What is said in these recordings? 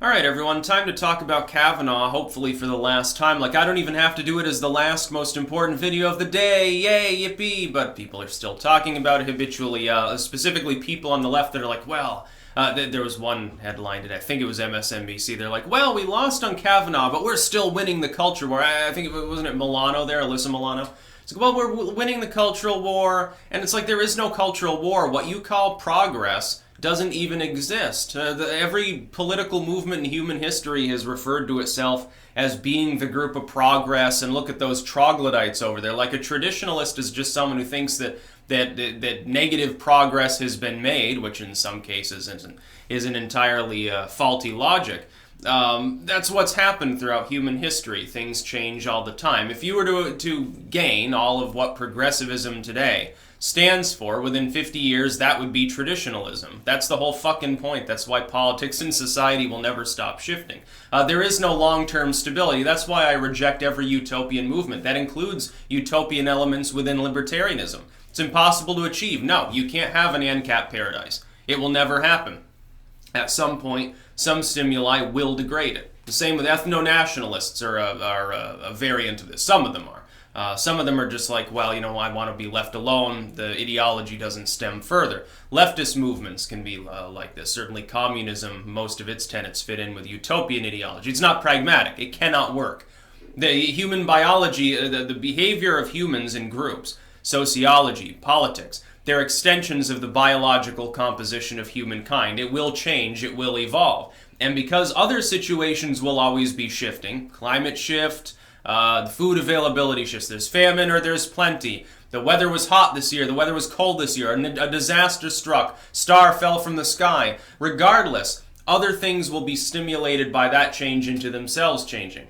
Alright everyone, time to talk about Kavanaugh, hopefully for the last time. I don't even have to do it as the last most important video of the day, yay, yippee, but people are still talking about it habitually, specifically people on the left that are like, there was one headline today, I think it was MSNBC, they're like, well, we lost on Kavanaugh, but we're still winning the culture war. I think, wasn't it Milano there, Alyssa Milano? It's like, well, we're winning the cultural war, and it's like there is no cultural war. What you call progress doesn't even exist. Every political movement in human history has referred to itself as being the group of progress, and look at those troglodytes over there. Like a traditionalist is just someone who thinks that negative progress has been made, which in some cases isn't entirely faulty logic. That's what's happened throughout human history. Things change all the time. If you were to gain all of what progressivism today stands for, within 50 years, that would be traditionalism. That's the whole fucking point. That's why politics and society will never stop shifting. There is no long-term stability. That's why I reject every utopian movement. That includes utopian elements within libertarianism. It's impossible to achieve. No, you can't have an ANCAP paradise. It will never happen. At some point, some stimuli will degrade it. The same with ethno-nationalists are a variant of this. Some of them are. Some of them are just like, well, I want to be left alone. The ideology doesn't stem further. Leftist movements can be like this. Certainly communism, most of its tenets fit in with utopian ideology. It's not pragmatic. It cannot work. The human biology, the behavior of humans in groups, sociology, politics, they're extensions of the biological composition of humankind. It will change. It will evolve. And because other situations will always be shifting, climate shift, the food availability shifts. There's famine or there's plenty. The weather was hot this year. The weather was cold this year. A disaster struck. Star fell from the sky. Regardless, other things will be stimulated by that change into themselves changing.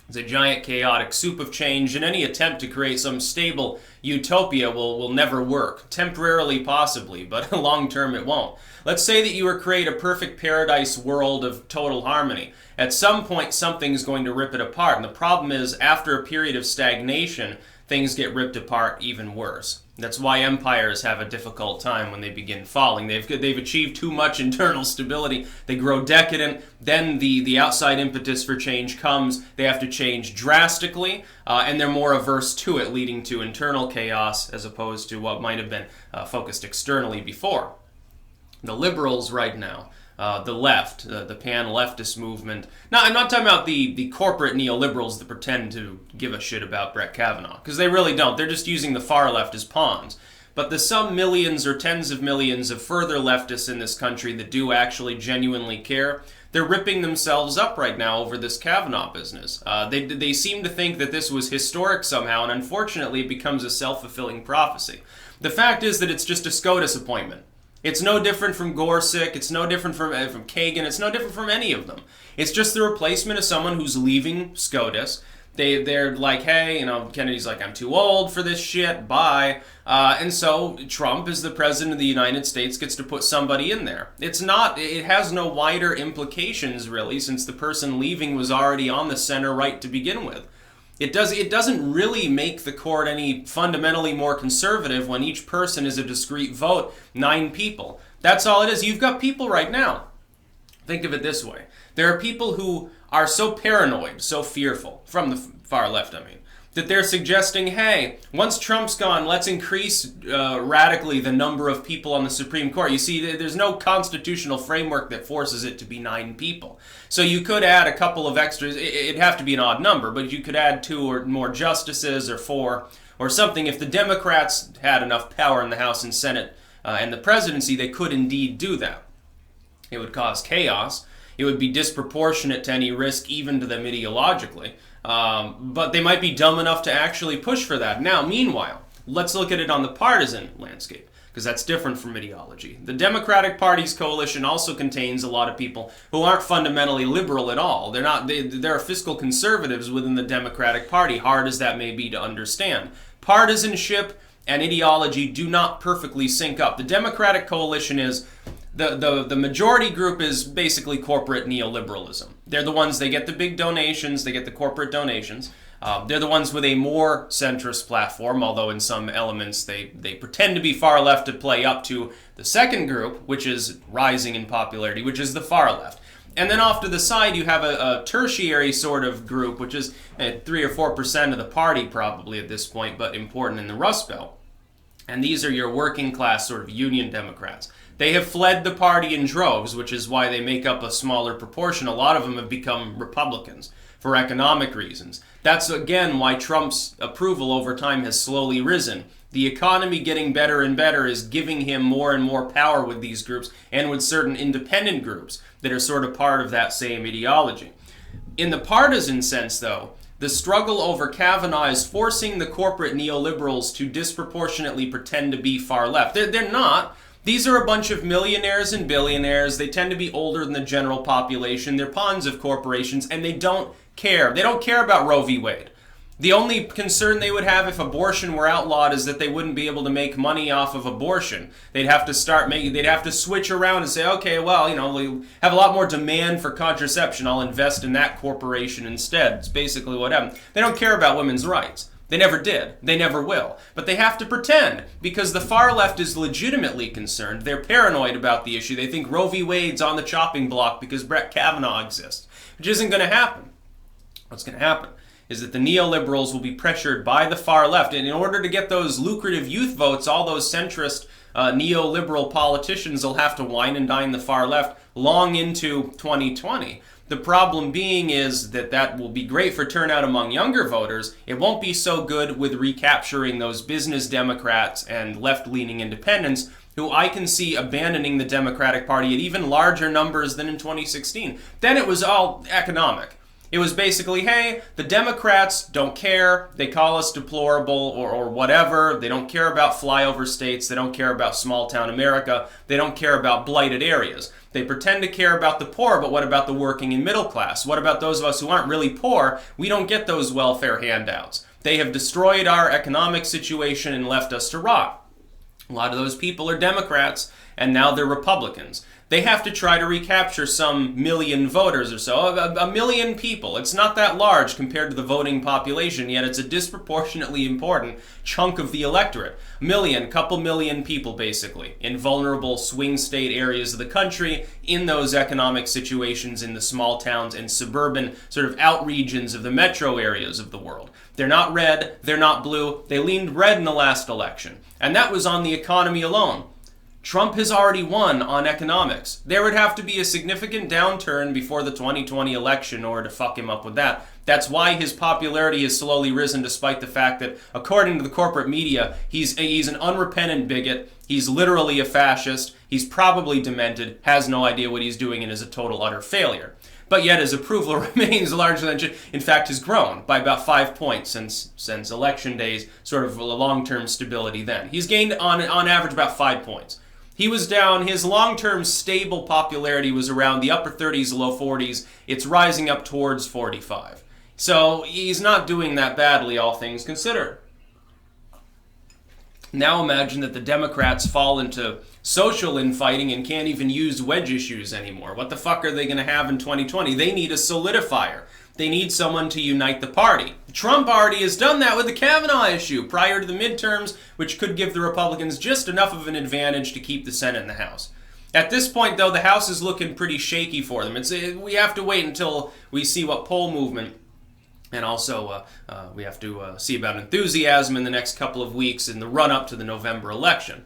It's a giant chaotic soup of change, and any attempt to create some stable utopia will never work. Temporarily, possibly, but long term it won't. Let's say that you create a perfect paradise world of total harmony. At some point, something's going to rip it apart, and the problem is, after a period of stagnation, things get ripped apart even worse. That's why empires have a difficult time when they begin falling. They've achieved too much internal stability. They grow decadent. Then the outside impetus for change comes. They have to change drastically, and they're more averse to it, leading to internal chaos as opposed to what might have been focused externally before. The liberals right now, the left, the pan-leftist movement. Now, I'm not talking about the corporate neoliberals that pretend to give a shit about Brett Kavanaugh, because they really don't. They're just using the far left as pawns. But the some millions or tens of millions of further leftists in this country that do actually genuinely care, they're ripping themselves up right now over this Kavanaugh business. They seem to think that this was historic somehow, and unfortunately it becomes a self-fulfilling prophecy. The fact is that it's just a SCOTUS appointment. It's no different from Gorsuch, it's no different from Kagan, it's no different from any of them. It's just the replacement of someone who's leaving SCOTUS. They're like, hey, Kennedy's like, I'm too old for this shit, bye. And so Trump, as the president of the United States, gets to put somebody in there. It has no wider implications, really, since the person leaving was already on the center right to begin with. It doesn't really make the court any fundamentally more conservative when each person is a discrete vote, 9 people. That's all it is. You've got people right now. Think of it this way. There are people who are so paranoid, so fearful, from the far left, that they're suggesting, hey, once Trump's gone, let's increase radically the number of people on the Supreme Court. You see, there's no constitutional framework that forces it to be 9 people. So you could add a couple of extras. It'd have to be an odd number, but you could add 2 or more justices or 4 or something. If the Democrats had enough power in the House and Senate and the presidency, they could indeed do that. It would cause chaos. It would be disproportionate to any risk, even to them ideologically. But they might be dumb enough to actually push for that. Now, meanwhile, let's look at it on the partisan landscape, because that's different from ideology. The Democratic Party's coalition also contains a lot of people who aren't fundamentally liberal at all. There are fiscal conservatives within the Democratic Party, hard as that may be to understand. Partisanship and ideology do not perfectly sync up. The Democratic coalition is the majority group is basically corporate neoliberalism. They're the ones, they get the big donations, they get the corporate donations. They're the ones with a more centrist platform, although in some elements they pretend to be far left to play up to the second group, which is rising in popularity, which is the far left. And then off to the side, you have a tertiary sort of group, which is 3 or 4% of the party probably at this point, but important in the Rust Belt. And these are your working class sort of Union Democrats. They have fled the party in droves, which is why they make up a smaller proportion. A lot of them have become Republicans for economic reasons. That's, again, why Trump's approval over time has slowly risen. The economy getting better and better is giving him more and more power with these groups and with certain independent groups that are sort of part of that same ideology. In the partisan sense, though, the struggle over Kavanaugh is forcing the corporate neoliberals to disproportionately pretend to be far left. They're not. These are a bunch of millionaires and billionaires. They tend to be older than the general population. They're pawns of corporations, and they don't care. They don't care about Roe v. Wade. The only concern they would have if abortion were outlawed is that they wouldn't be able to make money off of abortion. They'd have to switch around and say, okay, well, we have a lot more demand for contraception. I'll invest in that corporation instead. It's basically what happened. They don't care about women's rights. They never did. They never will. But they have to pretend because the far left is legitimately concerned. They're paranoid about the issue. They think Roe v. Wade's on the chopping block because Brett Kavanaugh exists, which isn't going to happen. What's going to happen is that the neoliberals will be pressured by the far left. And in order to get those lucrative youth votes, all those centrist neoliberal politicians will have to wine and dine the far left long into 2020. The problem being is that will be great for turnout among younger voters. It won't be so good with recapturing those business Democrats and left-leaning independents who I can see abandoning the Democratic Party at even larger numbers than in 2016. Then it was all economic. It was basically, hey, the Democrats don't care. They call us deplorable or whatever. They don't care about flyover states. They don't care about small-town America. They don't care about blighted areas. They pretend to care about the poor, but what about the working and middle class? What about those of us who aren't really poor? We don't get those welfare handouts. They have destroyed our economic situation and left us to rot. A lot of those people are Democrats, and now they're Republicans. They have to try to recapture some million voters or so, a million people. It's not that large compared to the voting population, yet it's a disproportionately important chunk of the electorate. Couple million people basically, in vulnerable swing state areas of the country, in those economic situations in the small towns and suburban sort of out regions of the metro areas of the world. They're not red, they're not blue, they leaned red in the last election. And that was on the economy alone. Trump has already won on economics. There would have to be a significant downturn before the 2020 election in order to fuck him up with that. That's why his popularity has slowly risen despite the fact that, according to the corporate media, he's an unrepentant bigot, he's literally a fascist, he's probably demented, has no idea what he's doing, and is a total utter failure. But yet his approval remains largely unchanged. In fact, has grown by about 5 points since election days, sort of a long-term stability then. He's gained on average about 5 points. He was down, his long-term stable popularity was around the upper 30s, low 40s. It's rising up towards 45. So he's not doing that badly, all things considered. Now imagine that the Democrats fall into social infighting and can't even use wedge issues anymore. What the fuck are they going to have in 2020? They need a solidifier. They need someone to unite the party. Trump already has done that with the Kavanaugh issue prior to the midterms, which could give the Republicans just enough of an advantage to keep the Senate and the House. At this point, though, the House is looking pretty shaky for them. We have to wait until we see what poll movement, and also we have to see about enthusiasm in the next couple of weeks in the run-up to the November election.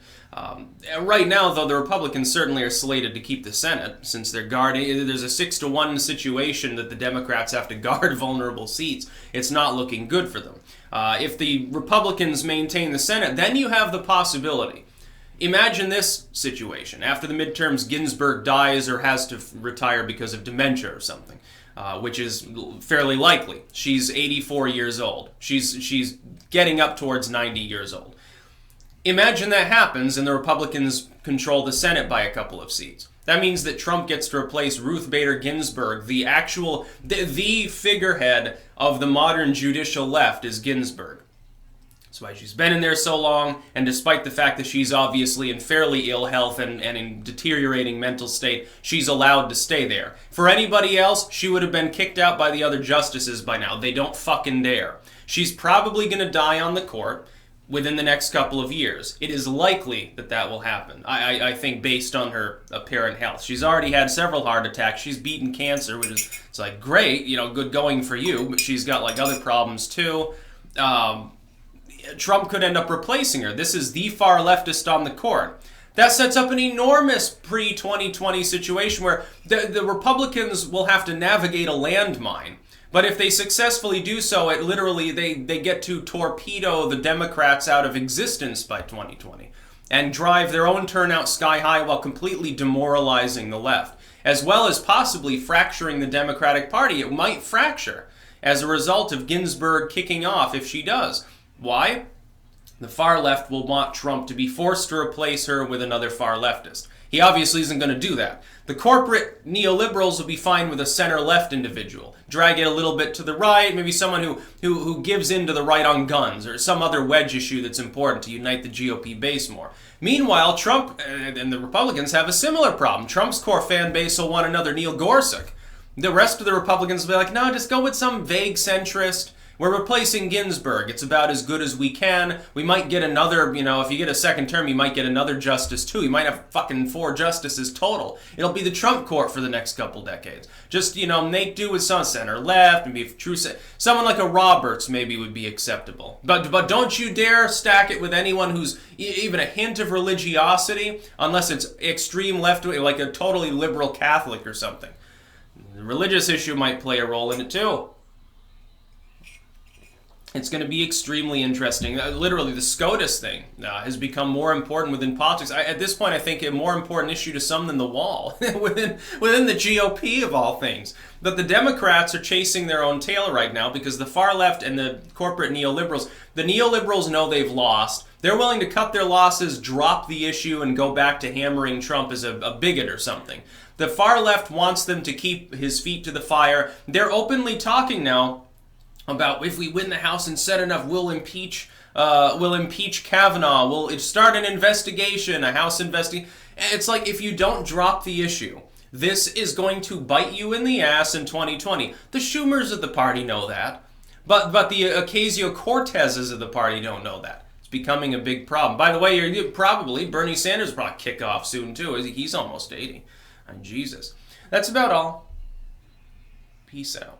Right now, though, the Republicans certainly are slated to keep the Senate, since they're guarding. There's a 6-to-1 situation that the Democrats have to guard vulnerable seats. It's not looking good for them. If the Republicans maintain the Senate, then you have the possibility. Imagine this situation. After the midterms, Ginsburg dies or has to retire because of dementia or something, which is fairly likely. She's 84 years old. She's getting up towards 90 years old. Imagine that happens and the Republicans control the Senate by a couple of seats. That means that Trump gets to replace Ruth Bader Ginsburg. The figurehead of the modern judicial left is Ginsburg. That's why she's been in there so long, and despite the fact that she's obviously in fairly ill health and in deteriorating mental state, she's allowed to stay there. For anybody else, she would have been kicked out by the other justices by now. They don't fucking dare. She's probably going to die on the court. within the next couple of years. It is likely that that will happen. I think based on her apparent health. She's already had several heart attacks. She's beaten cancer, which is, it's like, great, you know, good going for you, but she's got like other problems too. Trump could end up replacing her. This is the far leftist on the court. That sets up an enormous pre-2020 situation where the Republicans will have to navigate a landmine. But if they successfully do so, it literally, they get to torpedo the Democrats out of existence by 2020 and drive their own turnout sky high while completely demoralizing the left, as well as possibly fracturing the Democratic Party. It might fracture as a result of Ginsburg kicking off if she does. Why? The far left will want Trump to be forced to replace her with another far leftist. He obviously isn't going to do that. The corporate neoliberals will be fine with a center-left individual. Drag it a little bit to the right, maybe someone who gives in to the right on guns, or some other wedge issue that's important to unite the GOP base more. Meanwhile, Trump and the Republicans have a similar problem. Trump's core fan base will want another Neil Gorsuch. The rest of the Republicans will be like, no, just go with some vague centrist. We're replacing Ginsburg. It's about as good as we can. We might get another, you know, if you get a second term, you might get another justice too. You might have fucking 4 justices total. It'll be the Trump court for the next couple decades. Just, you know, make do with some center left, maybe true. Someone like a Roberts maybe would be acceptable. But don't you dare stack it with anyone who's even a hint of religiosity, unless it's extreme left, like a totally liberal Catholic or something. The religious issue might play a role in it too. It's going to be extremely interesting. Literally, the SCOTUS thing has become more important within politics. At this point, I think a more important issue to some than the wall within the GOP of all things. But the Democrats are chasing their own tail right now because the far left and the corporate neoliberals, the neoliberals know they've lost. They're willing to cut their losses, drop the issue, and go back to hammering Trump as a bigot or something. The far left wants them to keep his feet to the fire. They're openly talking now about if we win the House and set enough, we'll impeach Kavanaugh. We'll start an investigation, a House investigation. It's like, if you don't drop the issue, this is going to bite you in the ass in 2020. The Schumers of the party know that, but the Ocasio-Cortezes of the party don't know that. It's becoming a big problem. By the way, Bernie Sanders will probably kick off soon too. He's almost 80. Jesus. That's about all. Peace out.